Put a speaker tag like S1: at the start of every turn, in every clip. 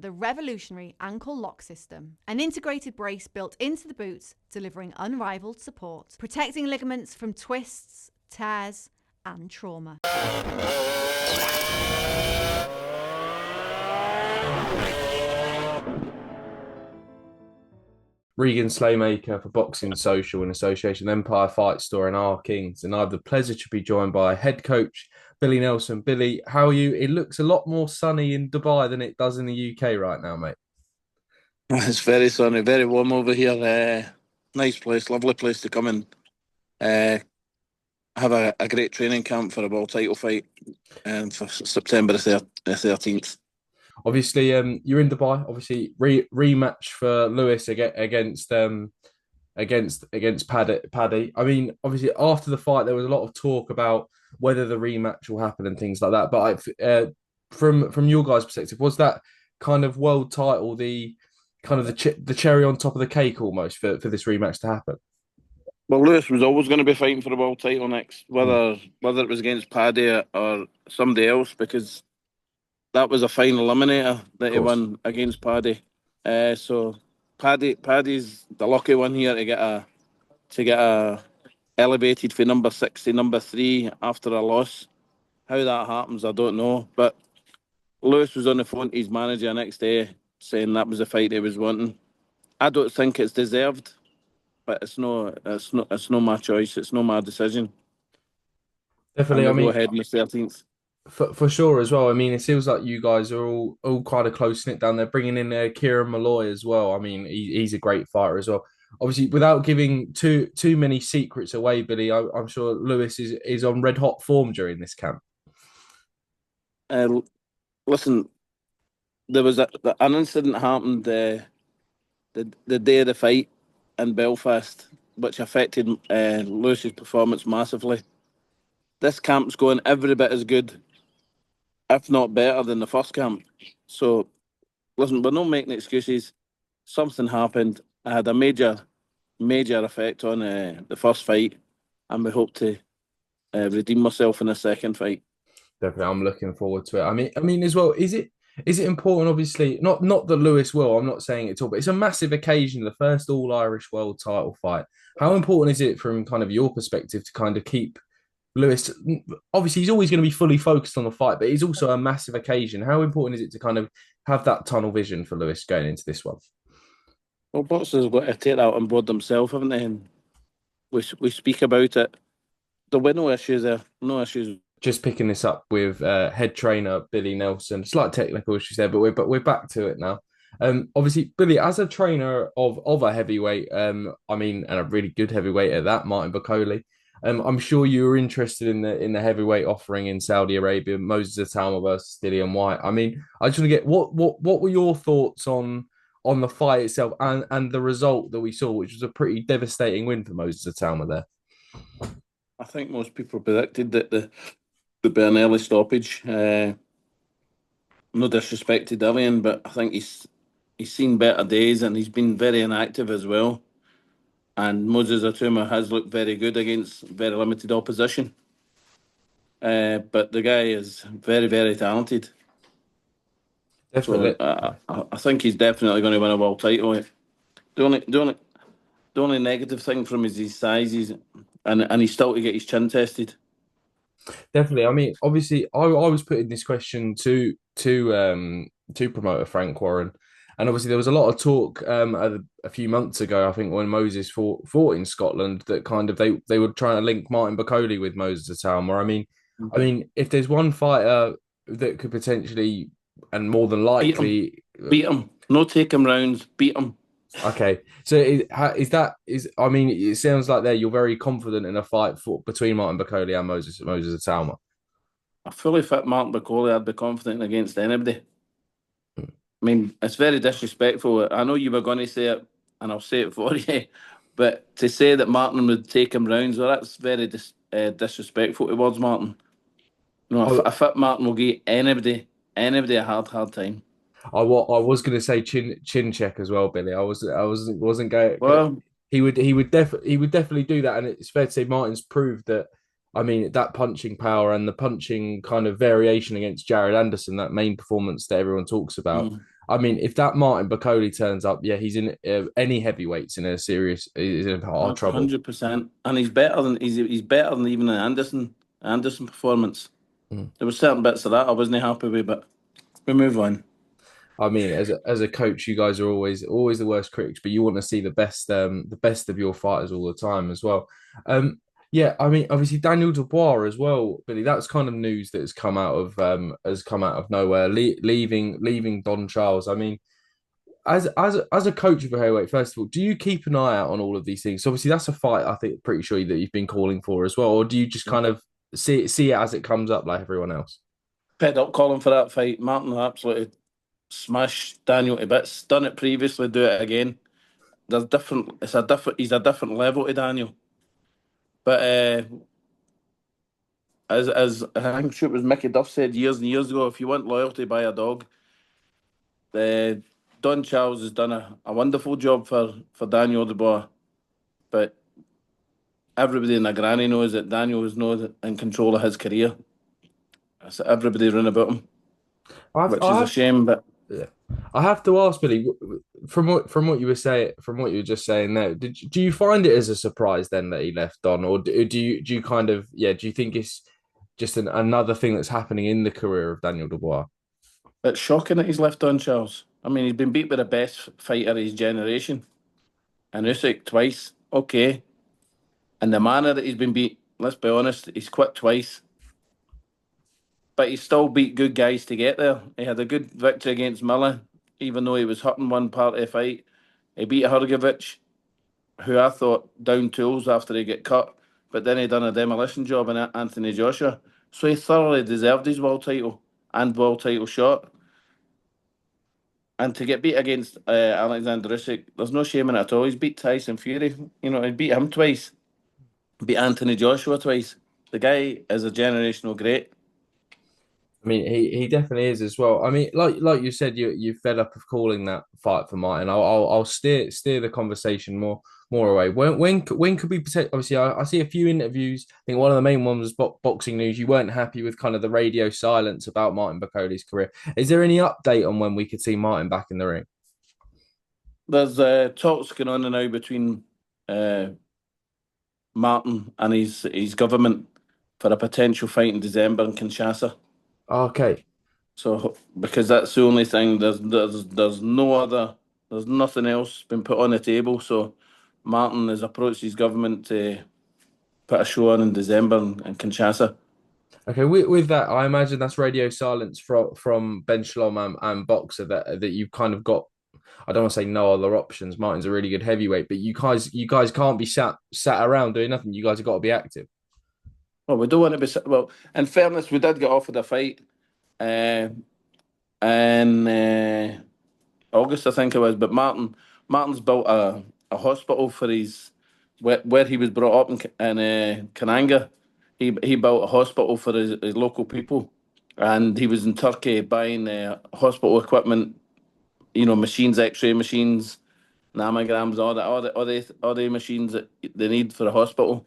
S1: the revolutionary ankle lock system, an integrated brace built into the boots, delivering unrivaled support, protecting ligaments from twists, tears, and trauma.
S2: Regan Slaymaker for Boxing Social in association with Empire Fight Store and R Kings. And I have the pleasure to be joined by head coach Billy Nelson. Billy, how are you? It looks a lot more sunny in Dubai than it does in the UK right now, mate.
S3: It's very sunny, very warm over here. Nice place, lovely place to come and have a great training camp for a world title fight for September the 13th.
S2: Obviously, you're in Dubai. Obviously, rematch for Lewis against Paddy. I mean, obviously, after the fight, there was a lot of talk about whether the rematch will happen and things like that. But from your guys' perspective, was that kind of world title the cherry on top of the cake almost for this rematch to happen?
S3: Well, Lewis was always going to be fighting for the world title next, whether it was against Paddy or somebody else, because that was a final eliminator that he won against Paddy. So Paddy's the lucky one here to get a elevated for number 6 to number 3 after a loss. How that happens, I don't know. But Lewis was on the phone to his manager the next day saying that was the fight he was wanting. I don't think it's deserved, but it's no my choice. It's no my decision.
S2: Definitely, I mean,
S3: go ahead on the 13th.
S2: For sure as well. I mean, it feels like you guys are all kind of close knit down there. Bringing in Kieran Malloy as well. I mean, he's a great fighter as well. Obviously, without giving too many secrets away, Billy, I'm sure Lewis is on red hot form during this camp.
S3: Listen, there was an incident happened the day of the fight in Belfast, which affected Lewis's performance massively. This camp's going every bit as good, if not better, than the first camp. So, listen, we're not making excuses. Something happened. I had a major effect on the first fight, and we hope to redeem myself in the second fight.
S2: Definitely, I'm looking forward to it. I mean, as well, is it important? Obviously, not that Lewis will. I'm not saying it at all, but it's a massive occasion, the first All Irish World Title fight. How important is it from kind of your perspective to kind of keep Lewis? Obviously, he's always going to be fully focused on the fight, but it's also a massive occasion. How important is it to kind of have that tunnel vision for Lewis going into this one?
S3: Well, boxers have got to take that on board themselves, haven't they? And we speak about it. There were no issues there. No issues.
S2: Just picking this up with head trainer Billy Nelson. Slight technical issues there, but we're back to it now. Obviously, Billy, as a trainer of a heavyweight, and a really good heavyweight at that, Martin Bakoli. I'm sure you were interested in the heavyweight offering in Saudi Arabia, Moses Itauma versus Dillian White. I mean, I just want to get what were your thoughts on the fight itself and the result that we saw, which was a pretty devastating win for Moses Itauma there.
S3: I think most people predicted that there'd be an early stoppage. No disrespect to Dillian, but I think he's seen better days and he's been very inactive as well. And Moses Atuma has looked very good against very limited opposition. But the guy is very, very talented.
S2: Definitely.
S3: So, I think he's definitely going to win a world title. The only negative thing from his size and he's still to get his chin tested.
S2: Definitely. I mean, obviously, I was putting this question to promoter Frank Warren, and obviously there was a lot of talk a few months ago, I think, when Moses fought in Scotland, that kind of they were trying to link Martin Bakoli with Moses Itauma. I mean, if there's one fighter that could potentially and more than likely
S3: beat him, no take him rounds, beat him.
S2: Okay, so I mean, it sounds like you're very confident in a fight between Martin Bakoli and Moses Itauma.
S3: A fully fit Martin Bakoli, I'd be confident against anybody. I mean, it's very disrespectful. I know you were going to say it, and I'll say it for you, but to say that Martin would take him rounds, well, that's very disrespectful towards Martin. You know, a fit Martin will give anybody a hard time.
S2: I was going to say chin check as well, Billy. I wasn't going.
S3: Well,
S2: he would definitely do that, and it's fair to say Martin's proved that. I mean, that punching power and the punching kind of variation against Jared Anderson, that main performance that everyone talks about. I mean, if that Martin Bakoli turns up, yeah, he's in any heavyweights in a serious, he's in hard trouble.
S3: 100%. And he's better than even an Anderson performance.
S2: Mm.
S3: There were certain bits of that I wasn't happy with, but we move on.
S2: I mean, as a coach, you guys are always the worst critics, but you want to see the best of your fighters all the time as well. Yeah, I mean, obviously Daniel Dubois as well, Billy. That's kind of news that has come out of nowhere, leaving Don Charles. I mean, as a coach of a heavyweight, first of all, do you keep an eye out on all of these things? So obviously, that's a fight. I think pretty sure that you've been calling for as well, or do you just kind of see it as it comes up like everyone else?
S3: Fed up calling for that fight. Martin absolutely smashed Daniel to bits. Done it previously, do it again. There's different. He's a different level to Daniel. But as I'm sure it was Mickey Duff said years and years ago, if you want loyalty, buy a dog. Uh, Don Charles has done a wonderful job for Daniel Dubois, but everybody in the granny knows that Daniel is not in control of his career. So everybody run about him, which is a
S2: I've
S3: shame. But
S2: Yeah. I have to ask Billy, from what you were saying, from what you were just saying there, do you find it as a surprise then that he left on, or do you kind of do you think it's just another thing that's happening in the career of Daniel Dubois?
S3: it's shocking that he's left on Charles. I mean, he's been beat by the best fighter of his generation, and Usyk twice. Okay, and the manner that he's been beat, let's be honest, he's quit twice, but he still beat good guys to get there. He had a good victory against Miller, even though he was hurting one part of the fight. He beat Hrgovic, who I thought down tools after he got cut, but then he done a demolition job in Anthony Joshua. So he thoroughly deserved his world title and world title shot. And to get beat against Alexander Usyk, there's no shame in it at all. He's beat Tyson Fury. You know, he beat him twice, beat Anthony Joshua twice. The guy is a generational great.
S2: I mean, he definitely is as well. I mean, like you said, you fed up of calling that fight for Martin. I'll steer the conversation more away. When could we obviously I see a few interviews. I think one of the main ones was boxing news. You weren't happy with kind of the radio silence about Martin Bakoli's career. Is there any update on when we could see Martin back in the ring?
S3: There's talks going on now between uh, Martin and his government for a potential fight in December in Kinshasa.
S2: Okay.
S3: So because that's the only thing, there's no other, there's nothing else been put on the table. So Martin has approached his government to put a show on in December in Kinshasa.
S2: Okay, with that, I imagine that's radio silence from Ben Shalom and Boxer that you've kind of got. I don't want to say no other options. Martin's a really good heavyweight, but you guys can't be sat around doing nothing. You guys have got to be active.
S3: Well, we don't want to be well. In fairness, we did get offered a fight uh, in August, I think it was. But Martin's built a hospital for his where he was brought up in Kananga. He built a hospital for his local people, and he was in Turkey buying hospital equipment. You know, machines, X-ray machines, mammograms, all the machines that they need for a hospital.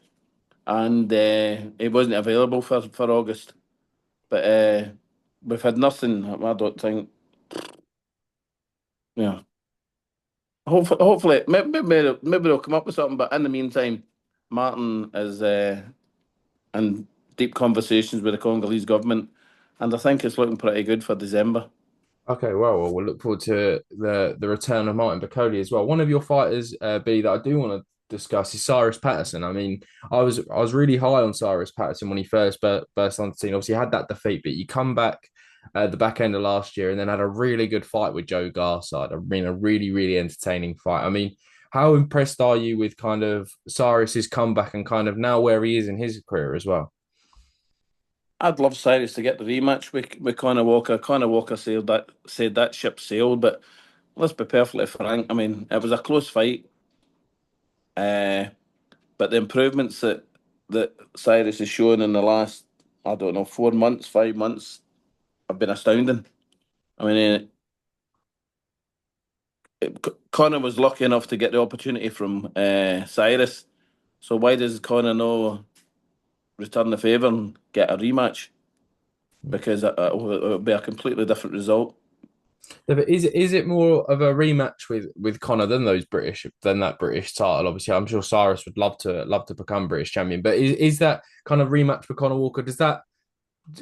S3: And it wasn't available for August. But we've had nothing. I don't think. Yeah. Hopefully, maybe they'll come up with something. But in the meantime, Martin is in deep conversations with the Congolese government, and I think it's looking pretty good for December.
S2: Okay, well, we'll look forward to the return of Martin Bakole as well. One of your fighters, B, that I do want to discuss is Cyrus Patterson. I mean, I was really high on Cyrus Patterson when he first burst onto the scene. Obviously, he had that defeat, but you come back at the back end of last year and then had a really good fight with Joe Garside. I mean, a really, really entertaining fight. I mean, how impressed are you with kind of Cyrus's comeback and kind of now where he is in his career as well?
S3: I'd love Cyrus to get the rematch with Conor Walker. Conor Walker said that ship sailed, but let's be perfectly frank. I mean, it was a close fight, uh, but the improvements that Cyrus has shown in the last, I don't know, 4 months, 5 months, have been astounding. I mean, Conor was lucky enough to get the opportunity from Cyrus. So why does Conor no return the favour and get a rematch? Because it would be a completely different result.
S2: But is it more of a rematch with Connor than that British title? Obviously, I'm sure Cyrus would love to become British champion. But is that kind of rematch for Connor Walker? Does that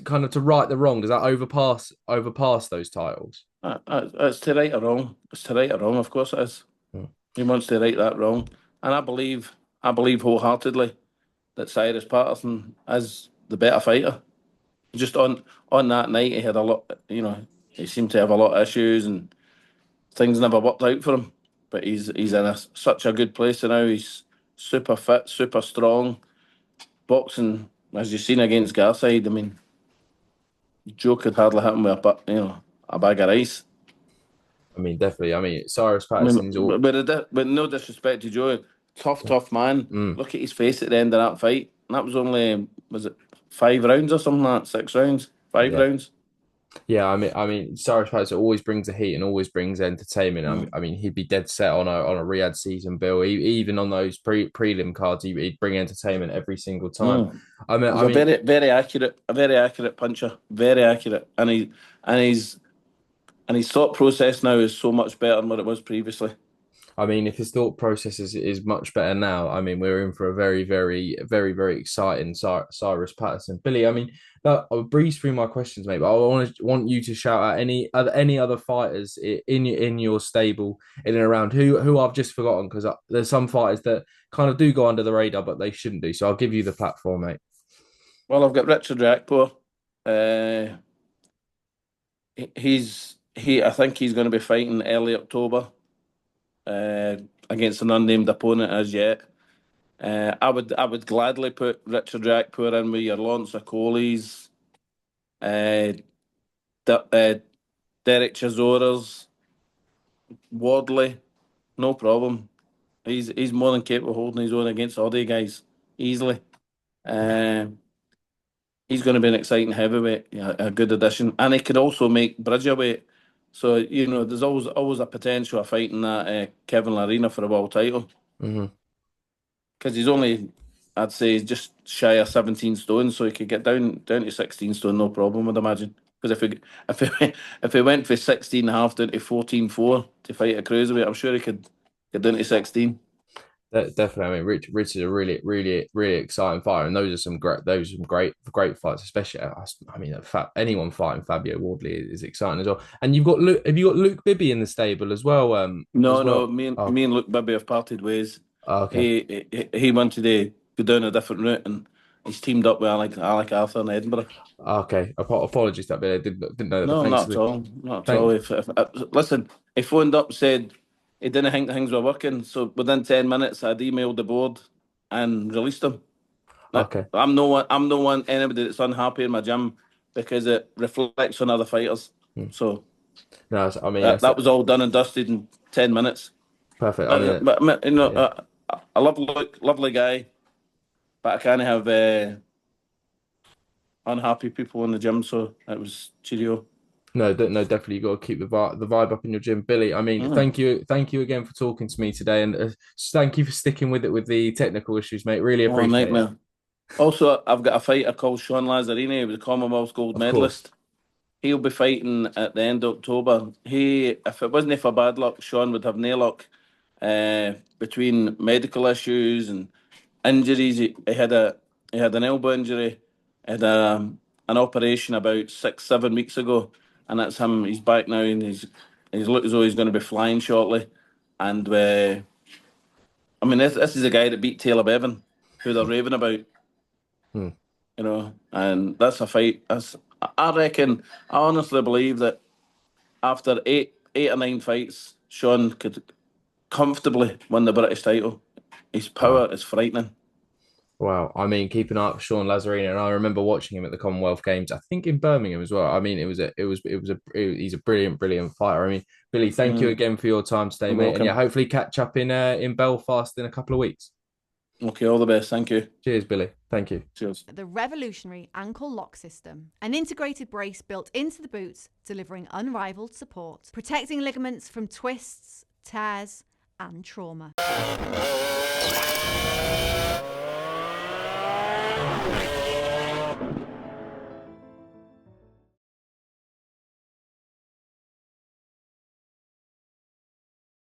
S2: kind of to right the wrong? Does that overpass those titles?
S3: It's to right or wrong. It's to right or wrong. Of course it is.
S2: Hmm.
S3: He wants to right that wrong, and I believe wholeheartedly that Cyrus Patterson is the better fighter. Just on that night, he had a lot. He seemed to have a lot of issues and things never worked out for him. But he's in such a good place now. He's super fit, super strong. Boxing, as you've seen against Garside, I mean, Joe could hardly hit him with a bag of rice.
S2: I mean, definitely. I mean, Cyrus
S3: I mean,
S2: Patterson's all.
S3: with no disrespect to Joe, tough man.
S2: Mm,
S3: Look at his face at the end of that fight. And that was only, was it 5 rounds or something like that? 6 rounds, five
S2: yeah.
S3: rounds.
S2: Yeah, I mean, Cyrus Patterson always brings the heat and always brings entertainment.
S3: Mm.
S2: I mean, he'd be dead set on a Riyadh season, Bill. Even on those prelim cards, he'd bring entertainment every single time.
S3: Mm.
S2: I mean,
S3: He's
S2: I
S3: a
S2: mean,
S3: very accurate puncher, very accurate, and he's and his thought process now is so much better than what it was previously.
S2: if his thought process is much better now, I mean, we're in for a very exciting Cyrus Patterson. Billy, I mean, I'll breeze through my questions, mate, but I want you to shout out any other fighters in your stable in and around who I've just forgotten because there's some fighters that kind of do go under the radar, but they shouldn't do. So I'll give you the platform, mate.
S3: Well, I've got Richard Rakpo. I think he's going to be fighting early October uh, against an unnamed opponent as yet. I would gladly put Richard Rakpo in with your Lawrence Okolis, uh, Derek Chisoras, Wadley, no problem. He's more than capable of holding his own against all the guys easily. Uh, he's going to be an exciting heavyweight, yeah, a good addition, and he could also make bridgerweight. So there's always a potential of fighting that Kevin Larena for a world title
S2: Mm-hmm.
S3: because he's only, I'd say, he's just shy of 17 stone, so he could get down to 16 stone, no problem, I'd imagine. Because if he went for 16 and a half down to 14.4 to fight a cruiserweight, I'm sure he could get down to 16.
S2: Definitely. I mean, Rich is a really exciting fighter, and those are some great fights. Especially, I mean, anyone fighting Fabio Wardley is exciting as well. And you've got Luke. Have you got Luke Bibby in the stable as well?
S3: No,
S2: As
S3: no,
S2: well. Oh,
S3: me and Luke Bibby have parted ways.
S2: okay.
S3: He wanted to go down a different route, and he's teamed up with Alec Arthur in Edinburgh.
S2: Okay. Apologies that bit. I didn't know that. But
S3: No,
S2: thanks
S3: not
S2: for
S3: at
S2: the
S3: all, not at all.
S2: thank.
S3: If listen, he phoned up said he didn't think things were working, so within 10 minutes I'd emailed the board and released him. Now,
S2: Okay.
S3: I'm no one anybody that's unhappy in my gym because it reflects on other fighters.
S2: Hmm.
S3: So
S2: No, I mean
S3: that was all done and dusted in 10 minutes.
S2: perfect. I
S3: But,
S2: mean,
S3: but
S2: yeah.
S3: I love Luke, lovely guy, but I can't have unhappy people in the gym. So it was cheerio.
S2: No, no, definitely you got to keep the vibe up in your gym, Billy. I mean,
S3: Mm.
S2: thank you again for talking to me today, and thank you for sticking with it with the technical issues, mate. Really
S3: Oh,
S2: appreciate it.
S3: nightmare. Also, I've got a fighter called Sean Lazzarini. He was a Commonwealth gold
S2: Of course.
S3: medalist. He'll be fighting at the end of October. If it wasn't for bad luck, Sean would have no luck. Between medical issues and injuries, he had an elbow injury, he had an operation about 6 7 weeks ago, and that's him. He's back now, and he's looked as though he's going to be flying shortly. And I mean, this is a guy that beat Taylor Bevan, who they're raving about,
S2: Hmm.
S3: and that's a fight. I reckon. I honestly believe that after eight or nine fights, Sean could comfortably win the British title. His
S2: Wow.
S3: power is frightening.
S2: Wow. I mean, keep an eye out for Sean Lazarino, and I remember watching him at the Commonwealth Games. I think in Birmingham as well. I mean, he's a brilliant fighter. I mean, Billy, thank you
S3: Mm,
S2: again for your time today,
S3: you're
S2: mate, and yeah,
S3: welcome.
S2: hopefully catch up in Belfast in a couple of weeks.
S3: Okay, all the best. Thank you.
S2: Cheers, Billy. Thank you.
S3: Cheers.
S1: The revolutionary ankle lock system, an integrated brace built into the boots, delivering unrivaled support, protecting ligaments from twists, tears, and trauma.